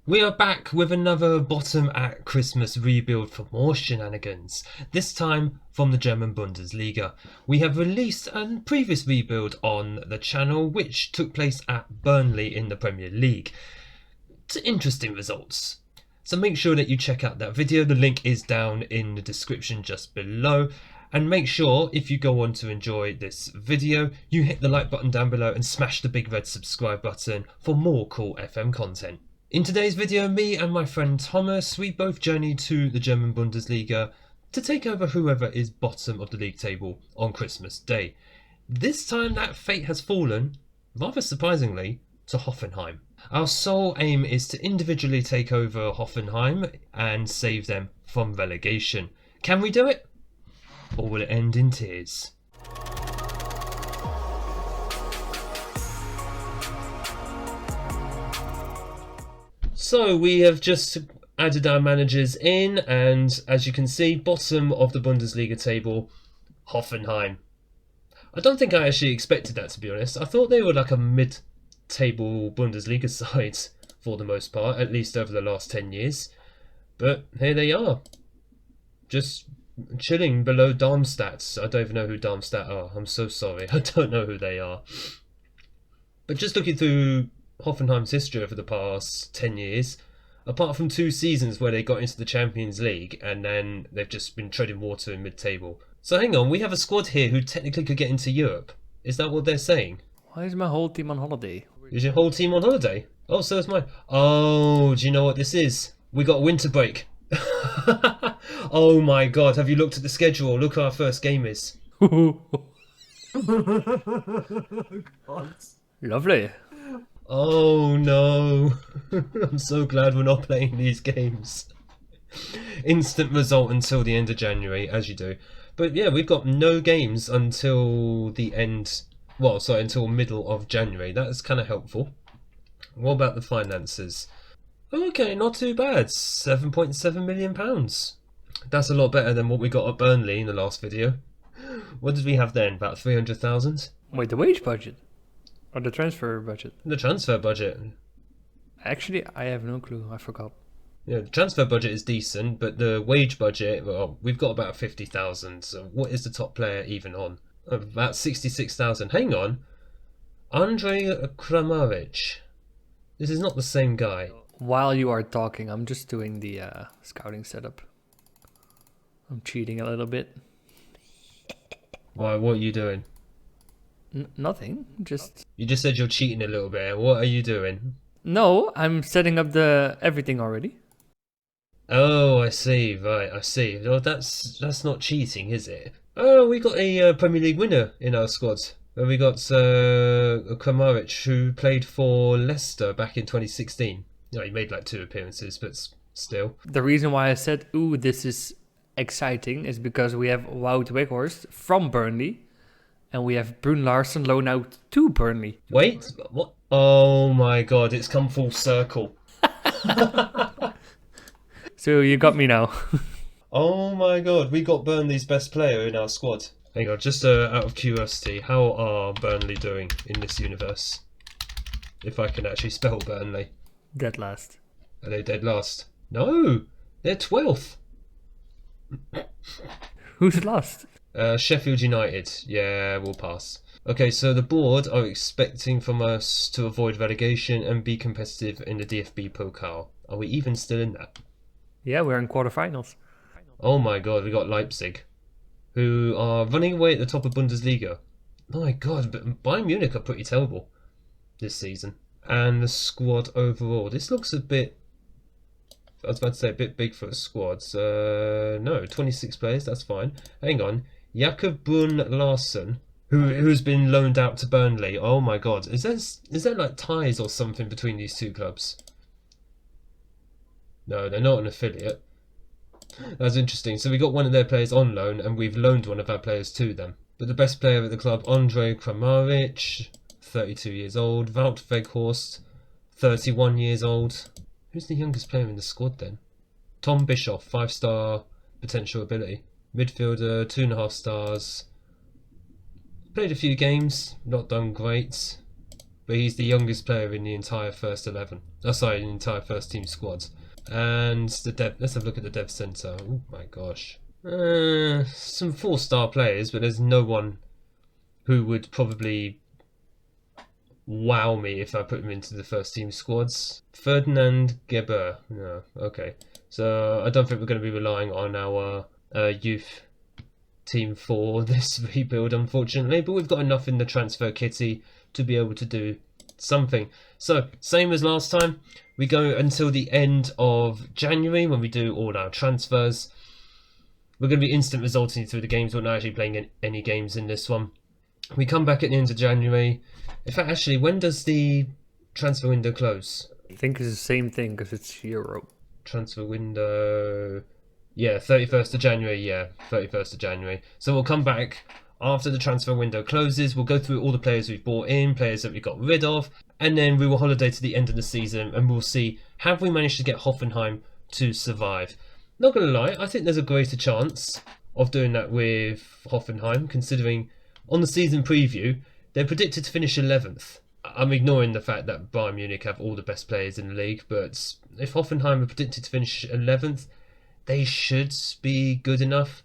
We are back with another bottom at Christmas rebuild for more shenanigans, this time from the German Bundesliga. We have released a previous rebuild on the channel which took place at Burnley in the Premier League. It's interesting results. So make sure that you check out that video, the link is down in the description just below. And make sure, if you go on to enjoy this video, you hit the like button down below and smash the big red subscribe button for more cool FM content. In today's video, me and my friend Thomas, we both journeyed to the German Bundesliga to take over whoever is bottom of the league table on Christmas Day. This time that fate has fallen, rather surprisingly, to Hoffenheim. Our sole aim is to individually take over Hoffenheim and save them from relegation. Can we do it? Or will it end in tears? So we have just added our managers in, and as you can see, bottom of the Bundesliga table, Hoffenheim. I don't think I actually expected that, to be honest. I thought they were like a mid-table Bundesliga side for the most part, at least over the last 10 years. But here they are, just chilling below Darmstadt. I don't even know who Darmstadt are. I'm so sorry. I don't know who they are. But just looking through Hoffenheim's history over the past 10 years, apart from 2 seasons where they got into the Champions League and then they've just been treading water in mid-table. So hang on, we have a squad here who technically could get into Europe. Is that what they're saying? Why is my whole team on holiday? Is your whole team on holiday? Oh, so is mine. Oh, do you know what this is? We got a winter break. Oh my god, have you looked at the schedule? Look what our first game is. Lovely. Oh no. I'm so glad we're not playing these games. Instant result until the end of January, as you do. But yeah, we've got no games until the end, well, sorry, until middle of January. That is kind of helpful. What about the finances? Okay, not too bad. £7.7 million. That's a lot better than what we got at Burnley in the last video. What did we have then? About 300,000? Wait, the wage budget? Or the transfer budget? The transfer budget. Actually, I have no clue. I forgot. Yeah, the transfer budget is decent, but the wage budget, well, we've got about 50,000. So what is the top player even on? About 66,000. Hang on. Andrej Kramaric. This is not the same guy. While you are talking, I'm just doing the scouting setup. I'm cheating a little bit. Why, what are you doing? Nothing. You just said you're cheating a little bit. What are you doing? No, I'm setting up the everything already. Oh, I see. Right, I see. Well, that's not cheating, is it? Oh, we got a Premier League winner in our squad. We got Kramaric, who played for Leicester back in 2016. No, he made like 2 appearances, but still. The reason why I said, ooh, this is exciting, is because we have Wout Weghorst from Burnley. And we have Brun Larsen loan out to Burnley. Wait, what? Oh my god, it's come full circle. So you got me now. Oh my god, we got Burnley's best player in our squad. Hang on, just out of curiosity, how are Burnley doing in this universe? If I can actually spell Burnley. Dead last. Are they dead last? No, they're 12th. Who's last? Sheffield United. Yeah, we'll pass. Okay, so the board are expecting from us to avoid relegation and be competitive in the DFB Pokal. Are we even still in that? Yeah, we're in quarterfinals. Oh my god, we got Leipzig, who are running away at the top of Bundesliga. My god, but Bayern Munich are pretty terrible this season. And the squad overall, this looks a bit, I was about to say a bit big for a squad. No, 26 players, that's fine. Hang on. Jakob Brun Larsen, who's been loaned out to Burnley. Oh my god, is there like ties or something between these 2 clubs? No, they're not an affiliate. That's interesting. So we got one of their players on loan, and we've loaned one of our players to them. But the best player at the club, Andrej Kramaric, 32 years old. Wout Weghorst, 31 years old. Who's the youngest player in the squad then? Tom Bischoff, 5-star potential ability. Midfielder, 2.5 stars. Played a few games, not done great. but he's the youngest player in the entire first 11. Oh, sorry, in the entire first team squad. And the dev. Let's have a look at the dev center. Oh my gosh. Some 4-star players, but there's no one who would probably wow me if I put him into the first team squads. Ferdinand Geber. No, okay. So I don't think we're going to be relying on our youth team for this rebuild, unfortunately, but we've got enough in the transfer kitty to be able to do something. So, same as last time, we go until the end of January when we do all our transfers. We're going to be instant resulting through the games. We're not actually playing any games in this one. We come back at the end of January. In fact, actually, when does the transfer window close? I think it's the same thing because it's Euro. Transfer window... Yeah, 31st of January, 31st of January. So we'll come back after the transfer window closes. We'll go through all the players we've bought in, players that we got rid of, and then we will holiday to the end of the season and we'll see, have we managed to get Hoffenheim to survive? Not going to lie, I think there's a greater chance of doing that with Hoffenheim, considering on the season preview, they're predicted to finish 11th. I'm ignoring the fact that Bayern Munich have all the best players in the league, but if Hoffenheim are predicted to finish 11th, they should be good enough.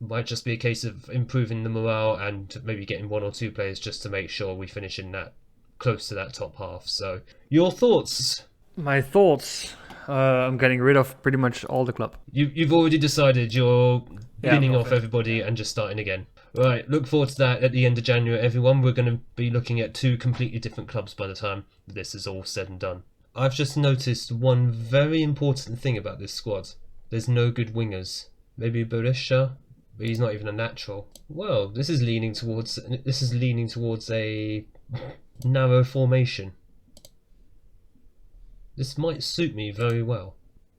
Might just be a case of improving the morale and maybe getting 1 or 2 players just to make sure we finish in that close to that top half. So, your thoughts? My thoughts. I'm getting rid of pretty much all the club. You've already decided you're binning off everybody and just starting again. Right, look forward to that at the end of January, everyone. We're going to be looking at 2 completely different clubs by the time this is all said and done. I've just noticed one very important thing about this squad. There's no good wingers. Maybe Berisha, but he's not even a natural. Well, this is leaning towards a narrow formation. This might suit me very well.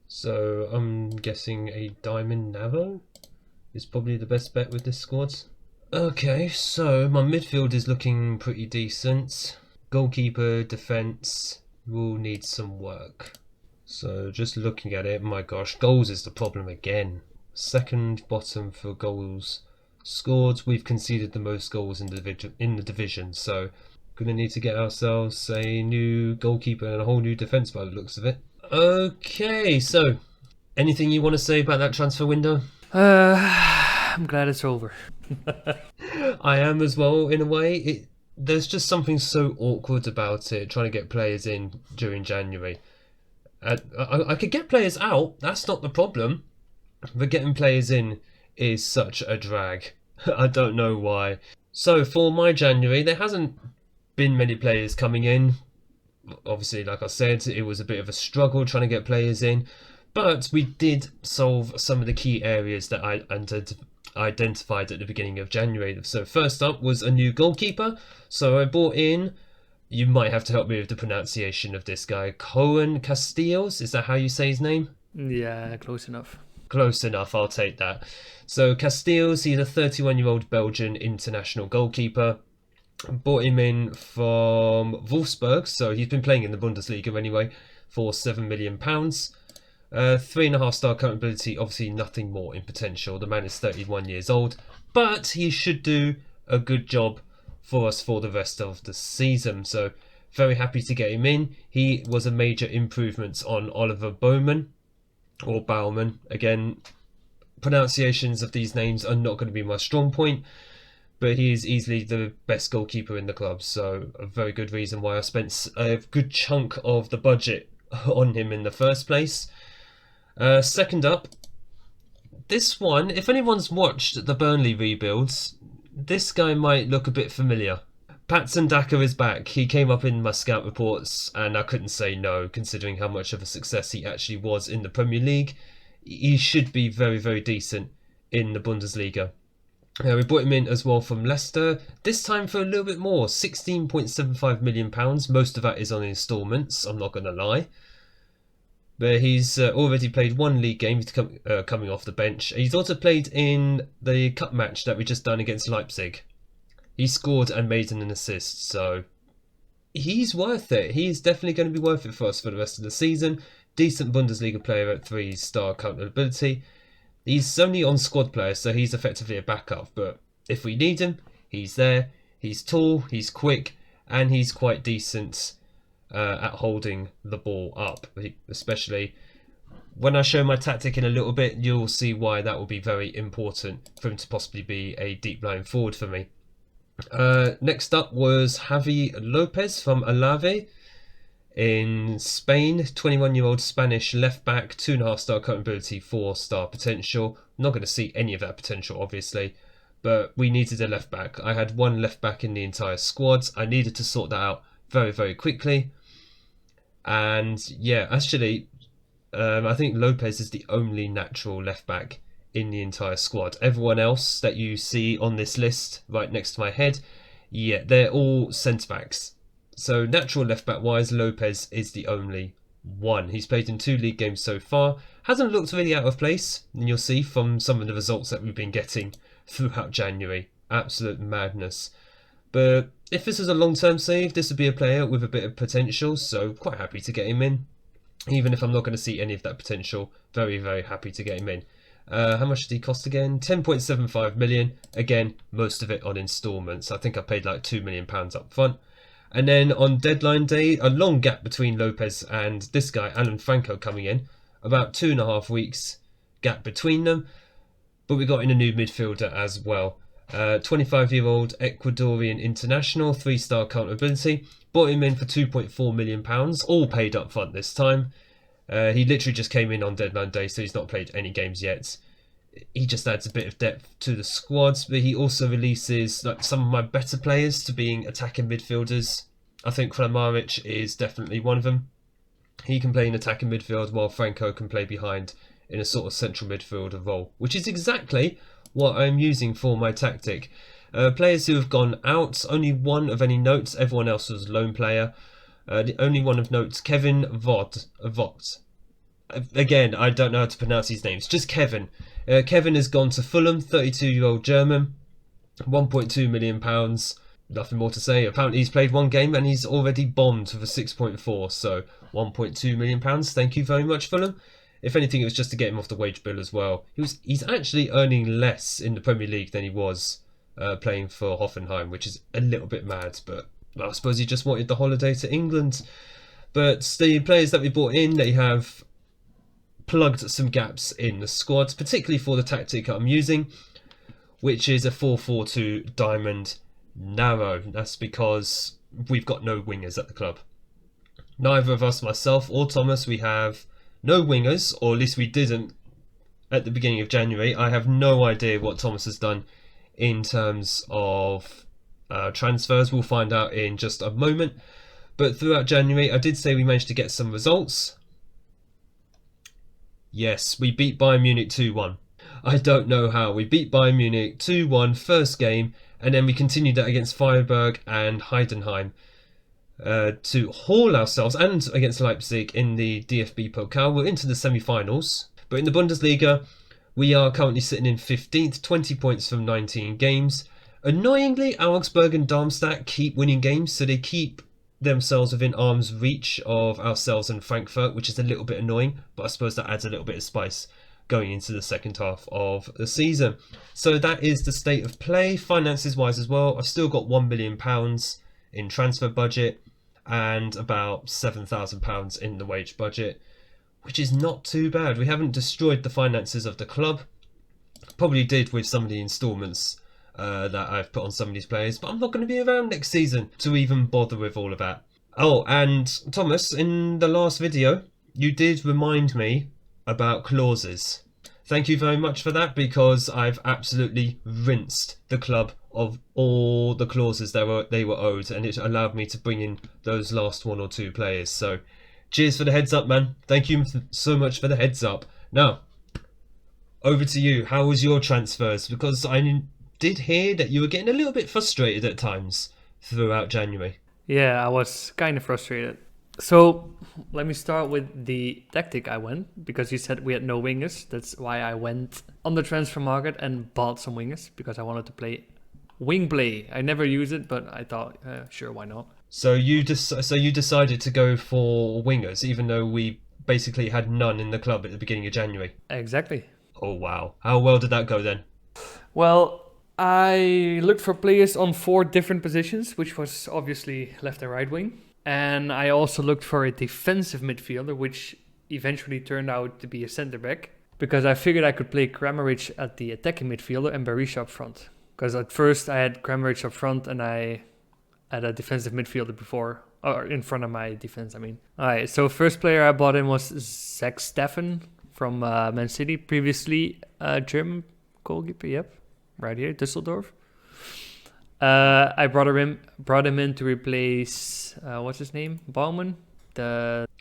So I'm guessing a diamond narrow is probably the best bet with this squad. Okay, so my midfield is looking pretty decent. Goalkeeper, defence will need some work. So just looking at it, my gosh, goals is the problem again. Second bottom for goals scored. We've conceded the most goals in the division, so gonna need to get ourselves a new goalkeeper and a whole new defence by the looks of it. Okay, so anything you want to say about that transfer window? I'm glad it's over. I am as well, in a way. There's just something so awkward about it, trying to get players in during January. I could get players out, that's not the problem. But getting players in is such a drag. I don't know why. So for my January, there hasn't been many players coming in. Obviously, like I said, it was a bit of a struggle trying to get players in. But we did solve some of the key areas that I identified at the beginning of January. So first up was a new goalkeeper. So I brought in... You might have to help me with the pronunciation of this guy. Cohen Casteels, is that how you say his name? Yeah, close enough. Close enough, I'll take that. So Casteels, he's a 31-year-old Belgian international goalkeeper. Bought him in from Wolfsburg, so he's been playing in the Bundesliga anyway, for £7 million. 3.5-star current ability, obviously nothing more in potential. The man is 31 years old, but he should do a good job for us for the rest of the season. So very happy to get him in. He was a major improvement on Oliver Baumann, or Baumann. Again, pronunciations of these names are not going to be my strong point, but he is easily the best goalkeeper in the club. So a very good reason why I spent a good chunk of the budget on him in the first place. Second up, this one, if anyone's watched the Burnley rebuilds, this guy might look a bit familiar. Patson Daka is back. He came up in my scout reports and I couldn't say no, considering how much of a success he actually was in the Premier League. He should be very, very decent in the Bundesliga. We brought him in as well from Leicester, this time for a little bit more, £16.75 million. Most of that is on instalments, I'm not going to lie. But he's already played 1 league game, he's coming off the bench. He's also played in the cup match that we just done against Leipzig. He scored and made an assist, so he's worth it. He's definitely going to be worth it for us for the rest of the season. Decent Bundesliga player at 3-star current ability. He's only on squad player, so he's effectively a backup. But if we need him, he's there. He's tall, he's quick, and he's quite decent at holding the ball up, especially when I show my tactic in a little bit. You'll see why that will be very important for him to possibly be a deep line forward for me. Next up was Javi Lopez from Alave in Spain, 21-year-old Spanish left back, 2.5-star current ability, 4-star potential. Not going to see any of that potential, obviously, but we needed a left back. I had one left back in the entire squad. I needed to sort that out very, very quickly. And yeah, actually, I think Lopez is the only natural left back in the entire squad. Everyone else that you see on this list right next to my head, yeah, they're all centre backs. So natural left back wise, Lopez is the only one. He's played in 2 league games so far. Hasn't looked really out of place, and you'll see from some of the results that we've been getting throughout January. Absolute madness. But if this is a long-term save, this would be a player with a bit of potential, so quite happy to get him in. Even if I'm not going to see any of that potential, very, very happy to get him in. How much did he cost again? 10.75 million. Again, most of it on instalments. I think I paid like £2 million up front. And then on deadline day, a long gap between Lopez and this guy, Alan Franco, coming in. About 2.5 weeks gap between them. But we got in a new midfielder as well. 25-year-old Ecuadorian international, 3-star current ability. Bought him in for £2.4 million, all paid up front this time. He literally just came in on deadline day, so he's not played any games yet. He just adds a bit of depth to the squads, but he also releases like some of my better players to being attacking midfielders. I think Kramaric is definitely one of them. He can play in attacking midfield while Franco can play behind in a sort of central midfielder role, which is exactly what I'm using for my tactic. Players who have gone out, only one of any notes, everyone else was lone player. The only one of notes, Kevin Vogt. Again, I don't know how to pronounce these names, just Kevin. Kevin has gone to Fulham, 32-year-old German, £1.2 million. Nothing more to say. Apparently he's played 1 game and he's already bombed for 6.4, so £1.2 million. Thank you very much, Fulham. If anything, it was just to get him off the wage bill as well. He's actually earning less in the Premier League than he was playing for Hoffenheim, which is a little bit mad, but I suppose he just wanted the holiday to England. But the players that we brought in, they have plugged some gaps in the squad, particularly for the tactic I'm using, which is a 4-4-2 diamond narrow. That's because we've got no wingers at the club. Neither of us, myself or Thomas, we have no wingers, or at least we didn't at the beginning of January. I have no idea what Thomas has done in terms of transfers. We'll find out in just a moment. But throughout January, I did say we managed to get some results. Yes, we beat Bayern Munich 2-1. I don't know how. We beat Bayern Munich 2-1 first game, and then we continued that against Freiburg and Heidenheim to haul ourselves, and against Leipzig in the DFB Pokal. We're into the semi-finals. But in the Bundesliga, we are currently sitting in 15th, 20 points from 19 games. Annoyingly, Augsburg and Darmstadt keep winning games, so they keep themselves within arm's reach of ourselves and Frankfurt, which is a little bit annoying, but I suppose that adds a little bit of spice going into the second half of the season. So that is the state of play. Finances wise as well, I've still got £1 million in transfer budget and about £7,000 in the wage budget, which is not too bad. We haven't destroyed the finances of the club. Probably did with some of the instalments that I've put on some of these players, but I'm not going to be around next season to even bother with all of that. Oh, and Thomas, in the last video, you did remind me about clauses. Thank you very much for that, because I've absolutely rinsed the club of all the clauses they were owed, and it allowed me to bring in those last 1 or 2 players. So cheers for the heads up, man. Thank you so much for the heads up. Now, over to you. How was your transfers? Because I did hear that you were getting a little bit frustrated at times throughout January. Yeah, I was kind of frustrated. So let me start with the tactic I went, because you said we had no wingers. That's why I went on the transfer market and bought some wingers, because I wanted to play wing play. I never use it, but I thought, sure, why not? So you decided to go for wingers, even though we basically had none in the club at the beginning of January. Exactly. Oh wow! How well did that go then? Well, I looked for players on 4 different positions, which was obviously left and right wing. And I also looked for a defensive midfielder, which eventually turned out to be a centre back. Because I figured I could play Kramaric at the attacking midfielder and Berisha up front. Because at first I had Kramaric up front and I had a defensive midfielder before, or in front of my defense, I mean. Alright, so first player I bought in was Zach Steffen from Man City, previously German goalkeeper, yep, right here, Düsseldorf. I brought him in to replace, what's his name, Baumann?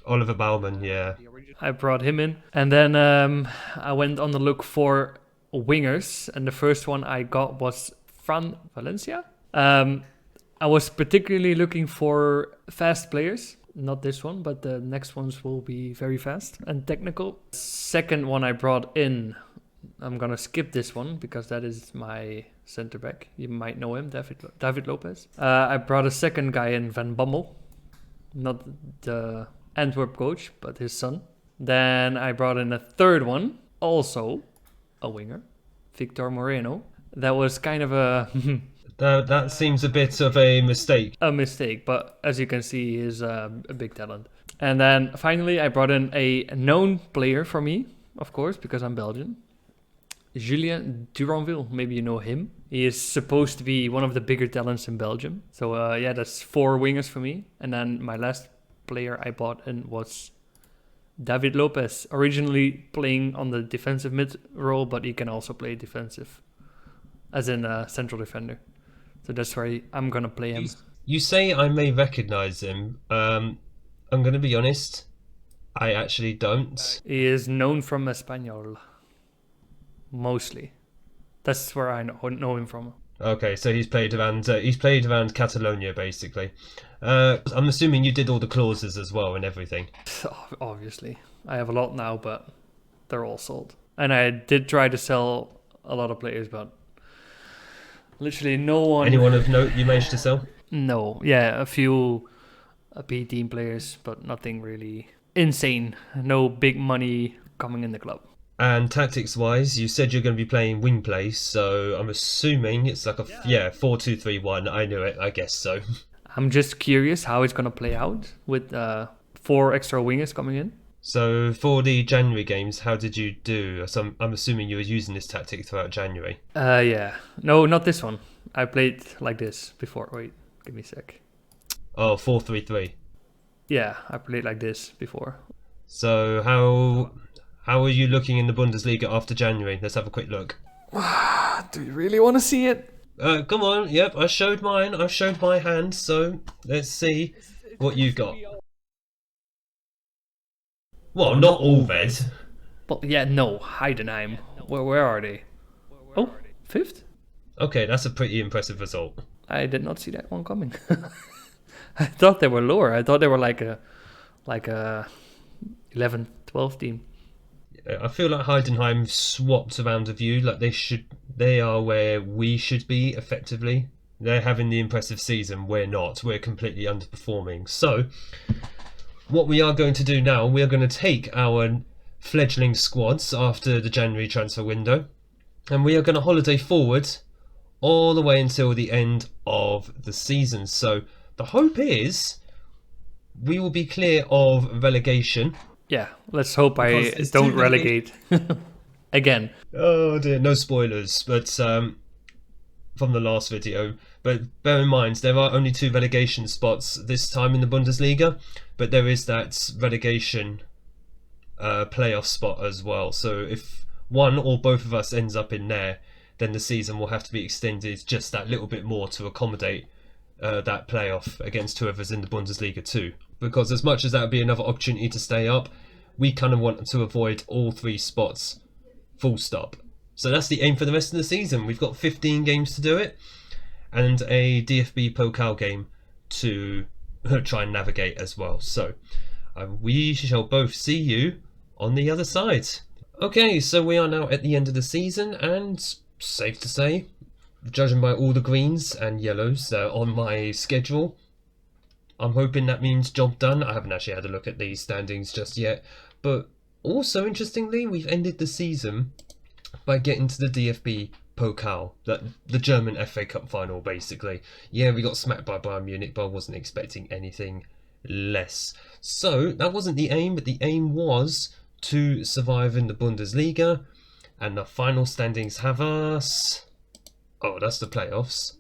Oliver Baumann, yeah. I brought him in. And then I went on the look for wingers. And the first one I got was Fran Valencia. I was particularly looking for fast players. Not this one, but the next ones will be very fast and technical. Second one I brought in, I'm going to skip this one because that is my center back. You might know him, David Lopez. I brought a second guy in, Van Bommel. Not the Antwerp coach, but his son. Then I brought in a third one, also a winger, Victor Moreno. That was kind of a... That seems a bit of a mistake. A mistake, but as you can see, he's a big talent. And then finally, I brought in a known player for me, of course, because I'm Belgian. Julien Duranville, maybe you know him. He is supposed to be one of the bigger talents in Belgium. So yeah, that's 4 wingers for me. And then my last player I bought in was David Lopez, originally playing on the defensive mid role, but he can also play defensive, as in a central defender. So that's where I'm going to play him. You say I may recognize him. I'm going to be honest, I actually don't. He is known from Espanyol. Mostly. That's where I know him from. Okay, so he's played around Catalonia, basically. I'm assuming you did all the clauses as well and everything. Obviously. I have a lot now, but they're all sold. And I did try to sell a lot of players, but literally no one... Anyone of note you managed to sell? No. Yeah, a few B team players, but nothing really insane. No big money coming in the club. And tactics-wise, you said you're going to be playing wing play, so I'm assuming it's like a 4-2-3-1. I knew it, I guess so. I'm just curious how it's going to play out with 4 extra wingers coming in. So for the January games, how did you do? So I'm assuming you were using this tactic throughout January. Yeah. No, not this one. I played like this before. Wait, give me a sec. Oh, 4-3-3. Yeah, I played like this before. So how are you looking in the Bundesliga after January? Let's have a quick look. Do you really want to see it? Come on. Yep, I showed mine. I've showed my hand. So let's see what you've got. Well, not all red. Well, yeah, no. Heidenheim. Where are they? Oh, 5th? Okay, that's a pretty impressive result. I did not see that one coming. I thought they were lower. I thought they were like a 11, 12 team. I feel like Heidenheim swapped around a view. Like they are where we should be effectively. They're having the impressive season. We're not. We're completely underperforming. So what we are going to do now, we are going to take our fledgling squads after the January transfer window, and we are going to holiday forward all the way until the end of the season. So the hope is we will be clear of relegation. Yeah, let's hope I don't relegate again. Oh dear, no spoilers, but from the last video. But bear in mind, there are only 2 relegation spots this time in the Bundesliga, but there is that relegation playoff spot as well. So if one or both of us ends up in there, then the season will have to be extended just that little bit more to accommodate that playoff against whoever's in the Bundesliga too. Because as much as that would be another opportunity to stay up, we kind of want to avoid all 3 spots full stop. So that's the aim for the rest of the season. We've got 15 games to do it, and a DFB Pokal game to try and navigate as well. So we shall both see you on the other side. Okay, so we are now at the end of the season, and safe to say, judging by all the greens and yellows on my schedule, I'm hoping that means job done. I haven't actually had a look at these standings just yet, but also interestingly, we've ended the season by getting to the DFB Pokal, the German FA Cup final, basically. Yeah, we got smacked by Bayern Munich, but I wasn't expecting anything less. So that wasn't the aim, but the aim was to survive in the Bundesliga, and the final standings have us. Oh, that's the playoffs.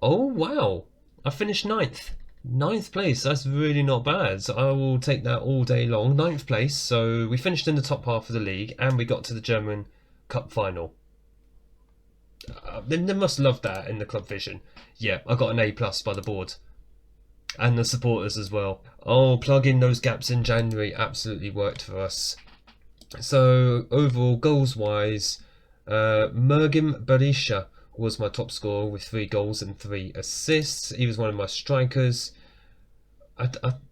Oh wow, I finished ninth. Ninth place, that's really not bad. So I will take that all day long. Ninth place, so we finished in the top half of the league, and we got to the German Cup final. They must love that in the club vision. Yeah, I got an A plus by the board. And the supporters as well. Oh, plugging those gaps in January absolutely worked for us. So, overall, goals-wise, Mergim Berisha was my top scorer with 3 goals and 3 assists. He was one of my strikers. I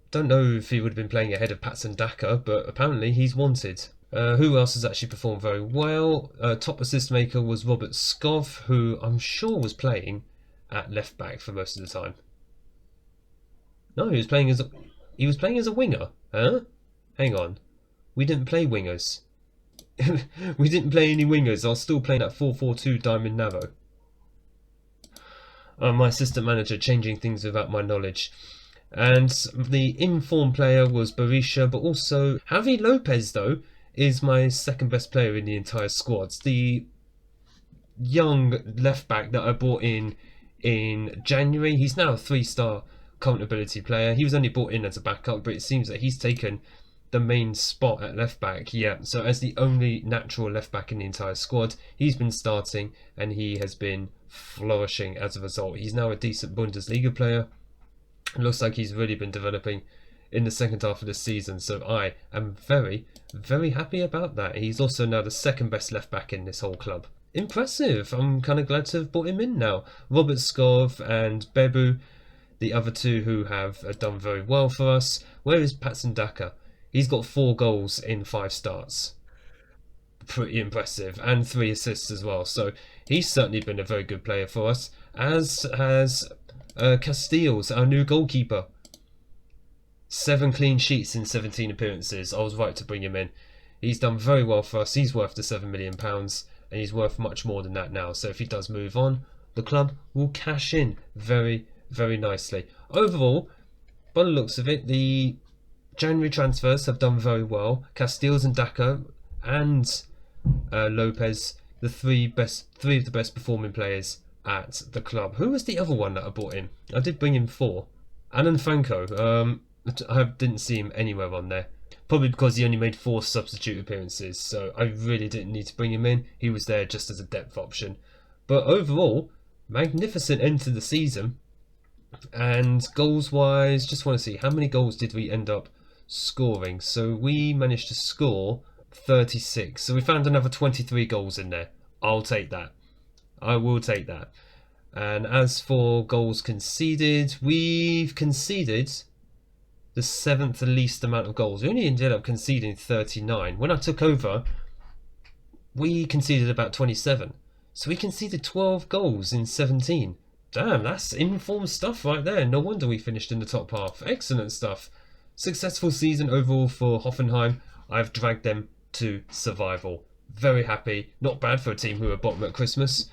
don't know if he would have been playing ahead of Patson Daka, but apparently he's wanted. Who else has actually performed very well? Top assist maker was Robert Skov, who I'm sure was playing at left back for most of the time. No, he was playing as a winger. Huh? Hang on, we didn't play wingers. We didn't play any wingers. I was still playing that 4-4-2 diamond narrow. My assistant manager changing things without my knowledge. And the informed player was Berisha, but also Javi Lopez, though, is my second best player in the entire squad. The young left back that I bought in January, he's now a 3-star current ability player. He was only brought in as a backup, but it seems that he's taken the main spot at left back. Yeah, so as the only natural left back in the entire squad, he's been starting and he has been flourishing as a result. He's now a decent Bundesliga player. It looks like he's really been developing in the second half of the season, so I am very, very happy about that. He's also now the second best left back in this whole club. Impressive. I'm kind of glad to have brought him in now. Robert Skov and Bebu, the other two who have done very well for us. Where is Patson Daka? He's got 4 goals in 5 starts. Pretty impressive. And 3 assists as well. So he's certainly been a very good player for us. As has Casteels, our new goalkeeper. 7 clean sheets in 17 appearances. I was right to bring him in. He's done very well for us. He's worth the £7 million. And he's worth much more than that now. So if he does move on, the club will cash in very, very nicely. Overall, by the looks of it, the January transfers have done very well. Casteels and Daka and Lopez, the three of the best performing players at the club. Who was the other one that I brought in? I did bring in 4. Alan Franco. I didn't see him anywhere on there. Probably because he only made 4 substitute appearances, so I really didn't need to bring him in. He was there just as a depth option. But overall, magnificent end to the season. And goals-wise, just want to see, how many goals did we end up scoring? So we managed to score 36. So we found another 23 goals in there. I'll take that. I will take that. And as for goals conceded, we've conceded the 7th least amount of goals. We only ended up conceding 39. When I took over, we conceded about 27. So we conceded 12 goals in 17. Damn, that's informed stuff right there. No wonder we finished in the top half. Excellent stuff. Successful season overall for Hoffenheim. I've dragged them to survival. Very happy. Not bad for a team who were bottom at Christmas.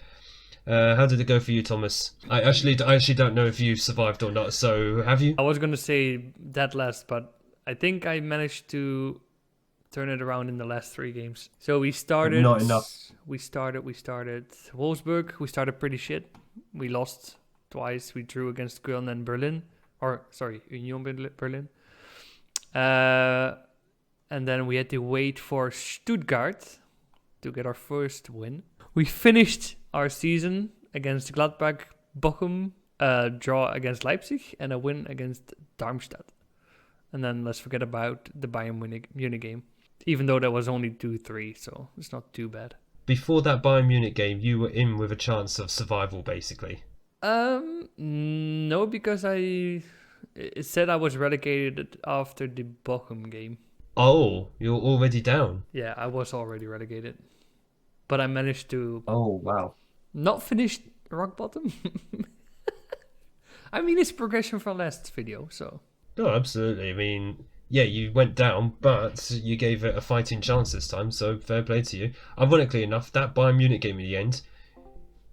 How did it go for you, Thomas? I actually don't know if you survived or not, so have you? I was going to say that last, but I think I managed to turn it around in the last 3 games. So we started... Not enough. We started Wolfsburg. We started pretty shit. We lost twice. We drew against Köln and Berlin. Union Berlin. And then we had to wait for Stuttgart to get our first win. We finished our season against Gladbach, Bochum, a draw against Leipzig, and a win against Darmstadt. And then let's forget about the Bayern Munich game, even though that was only 2-3, so it's not too bad. Before that Bayern Munich game, you were in with a chance of survival, basically. No, because it said I was relegated after the Bochum game. Oh, you're already down. Yeah, I was already relegated. But I managed to... Oh, wow. Not finish rock bottom. I mean, it's progression from last video, so... No, absolutely. I mean, yeah, you went down, but you gave it a fighting chance this time, so fair play to you. Ironically enough, that Bayern Munich game in the end,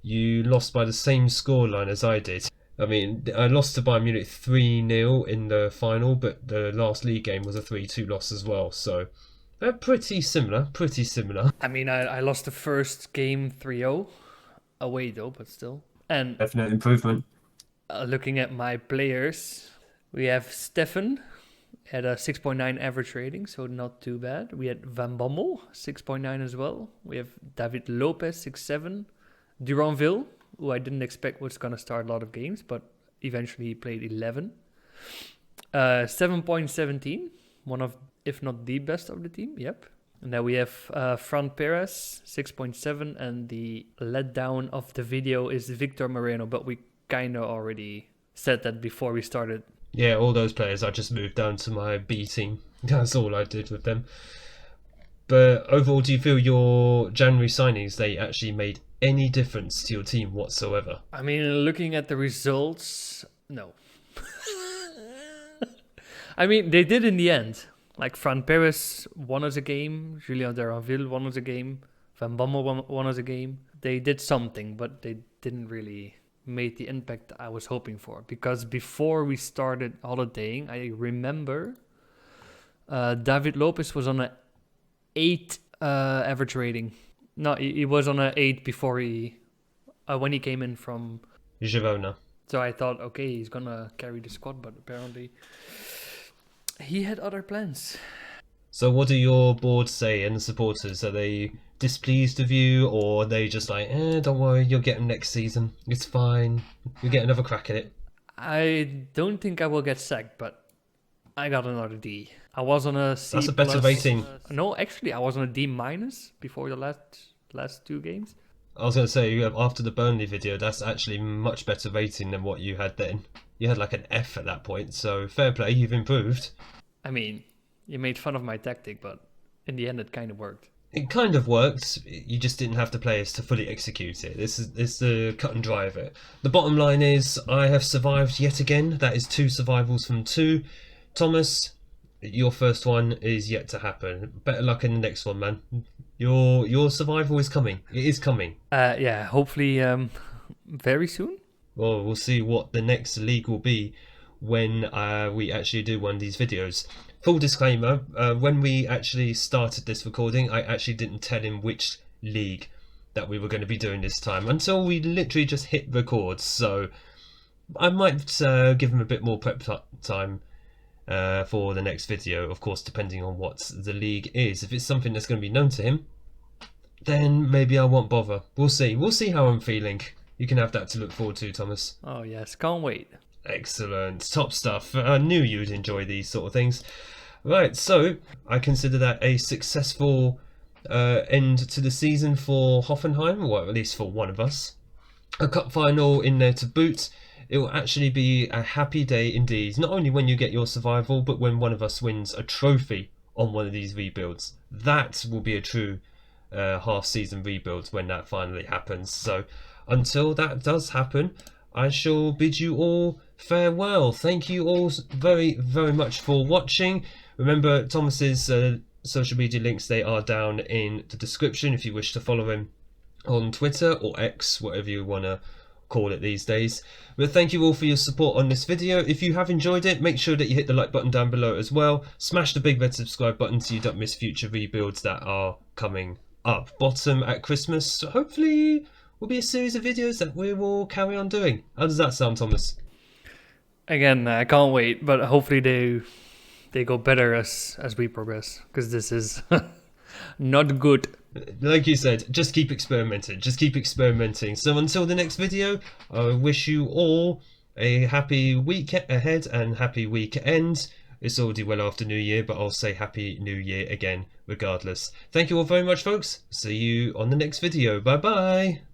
you lost by the same scoreline as I did. I mean, I lost to Bayern Munich 3-0 in the final, but the last league game was a 3-2 loss as well. So they're pretty similar, pretty similar. I mean, I lost the first game 3-0 away though, but still. And Definite improvement. looking at my players, we have Stefan had a 6.9 average rating, so not too bad. We had Van Bommel, 6.9 as well. We have David Lopez, 6.7. Duranville, who I didn't expect was going to start a lot of games, but eventually he played 11. 7.17, one of, if not the best of the team, yep. And then we have Fran Perez, 6.7, and the letdown of the video is Victor Moreno, but we kind of already said that before we started. Yeah, all those players I just moved down to my B team. That's all I did with them. But overall, do you feel your January signings, they actually made any difference to your team whatsoever? I mean, looking at the results, no. I mean, they did in the end. Like, Fran Perez won us a game, Julien Duranville won us a game, Van Bommel won us a game. They did something, but they didn't really make the impact I was hoping for. Because before we started holidaying, I remember David Lopez was on an 8 average rating. No, he was on an 8 before when he came in from Girona. So I thought, okay, he's gonna carry the squad, but apparently he had other plans. So what do your board say and the supporters? Are they displeased with you, or are they just like, don't worry, you'll get him next season. It's fine. You'll get another crack at it. I don't think I will get sacked, but I got another D. I was on a C+. That's a better rating. No, actually, I was on a D- before the last 2 games. I was going to say, after the Burnley video, that's actually much better rating than what you had then. You had like an F at that point, so fair play, you've improved. I mean, you made fun of my tactic, but in the end it kind of worked. It kind of worked, you just didn't have the players to fully execute it. This is the cut and dry of it. The bottom line is, I have survived yet again. That is 2 survivals from 2. Thomas, your first one is yet to happen. Better luck in the next one, man. Your survival is coming. It is coming. Yeah, hopefully very soon. Well, we'll see what the next league will be when we actually do one of these videos. Full disclaimer, when we actually started this recording, I actually didn't tell him which league that we were going to be doing this time until we literally just hit record. So I might give him a bit more prep time for the next video, of course, depending on what the league is. If it's something that's going to be known to him, then maybe I won't bother. We'll see. We'll see how I'm feeling. You can have that to look forward to, Thomas. Oh yes, can't wait. Excellent. Top stuff. I knew you'd enjoy these sort of things. Right, so I consider that a successful end to the season for Hoffenheim, or at least for one of us. A cup final in there to boot. It will actually be a happy day indeed, not only when you get your survival, but when one of us wins a trophy on one of these rebuilds. That will be a true half-season rebuild when that finally happens. So until that does happen, I shall bid you all farewell. Thank you all very, very much for watching. Remember, Thomas's social media links, they are down in the description if you wish to follow him on Twitter or X, whatever you want to call it these days. But thank you all for your support on this video. If you have enjoyed it, make sure that you hit the like button down below as well. Smash the big red subscribe button so you don't miss future rebuilds that are coming up. Bottom at Christmas, hopefully, will be a series of videos that we will carry on doing. How does that sound, Thomas? Again, I can't wait, but hopefully they go better as we progress, because this is not good. Like you said, just keep experimenting. Just keep experimenting. So until the next video, I wish you all a happy week ahead and happy weekend. It's already well after New Year, but I'll say Happy New Year again regardless. Thank you all very much, folks. See you on the next video. Bye bye.